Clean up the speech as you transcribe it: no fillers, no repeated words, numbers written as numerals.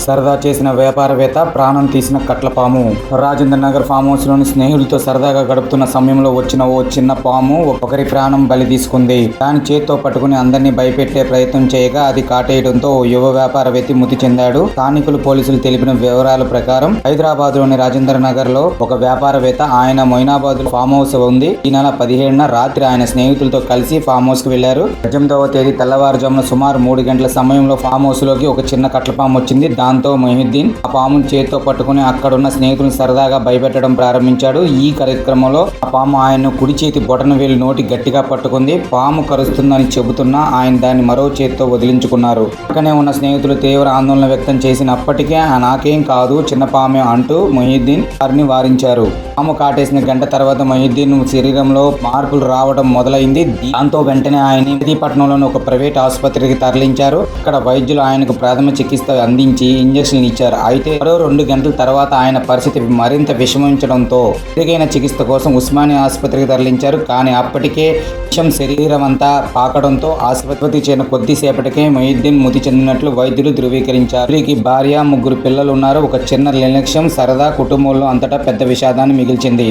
సరదా చేసిన వ్యాపారవేత్త ప్రాణం తీసిన కట్లపాము. రాజేంద్ర నగర్ ఫామ్ హౌస్ లోని స్నేహితులతో సరదాగా గడుపుతున్న సమయంలో వచ్చిన ఓ చిన్న పాము ఒకరి ప్రాణం బలి తీసుకుంది. దాని చేత్తో పట్టుకుని అందరినీ భయపెట్టే ప్రయత్నం చేయగా అది కాటేయడంతో ఓ యువ వ్యాపారవేత్త మృతి చెందాడు. స్థానికులు పోలీసులు తెలిపిన వివరాల ప్రకారం హైదరాబాద్ లోని రాజేంద్ర నగర్ లో ఒక వ్యాపారవేత్త ఆయన మొయినాబాద్ ఫామ్ హౌస్ ఉంది. ఈ నెల 17న రాత్రి ఆయన స్నేహితులతో కలిసి ఫామ్ హౌస్ కు వెళ్లారు. 18వ తేదీ తెల్లవారుజామున సుమారు 3 గంటల సమయంలో ఫామ్ హౌస్ లోకి ఒక చిన్న కట్లపాము వచ్చింది. దాంతో మొహిద్దీన్ ఆ పామును చేతితో పట్టుకుని అక్కడున్న స్నేహితులను సరదాగా భయపెట్టడం ప్రారంభించాడు. ఈ కార్యక్రమంలో ఆ పాము ఆయన్ను కుడి చేతి బొటన వేలు నోటి గట్టిగా పట్టుకుంది. పాము కరుస్తుందని చెబుతున్నా ఆయన దాన్ని మరో చేతితో వదిలించుకున్నారు. పక్కనే ఉన్న స్నేహితులు తీవ్ర ఆందోళన వ్యక్తం చేసినప్పటికీ నాకేం కాదు, చిన్న పామే అంటూ మొహిద్దీన్ వారిని వారించారు. పాము కాటేసిన గంట తర్వాత మొహిద్దీన్ శరీరంలో మార్పులు రావడం మొదలైంది. దాంతో వెంటనే ఆయన మెహదీపట్నంలోని ఒక ప్రైవేట్ ఆసుపత్రికి తరలించారు. ఇక్కడ వైద్యులు ఆయనకు ప్రాథమిక చికిత్స అందించి ఇంజక్షన్లు ఇచ్చారు. అయితే మరో 2 గంటల తర్వాత ఆయన పరిస్థితి మరింత విషమించడంతో మెరుగైన చికిత్స కోసం ఉస్మానియా ఆసుపత్రికి తరలించారు. కానీ అప్పటికే విషం శరీరం అంతా పాకడంతో ఆసుపత్రికి చేరిన కొద్దిసేపటికే మొహిద్దీన్ మృతి చెందినట్లు వైద్యులు ధృవీకరించారు. వీరికి భార్య, 3 పిల్లలు ఉన్నారు. ఒక చిన్న నిర్లక్ష్యం సరదా కుటుంబంలో అంతటా పెద్ద విషాదాన్ని మిగిల్చింది.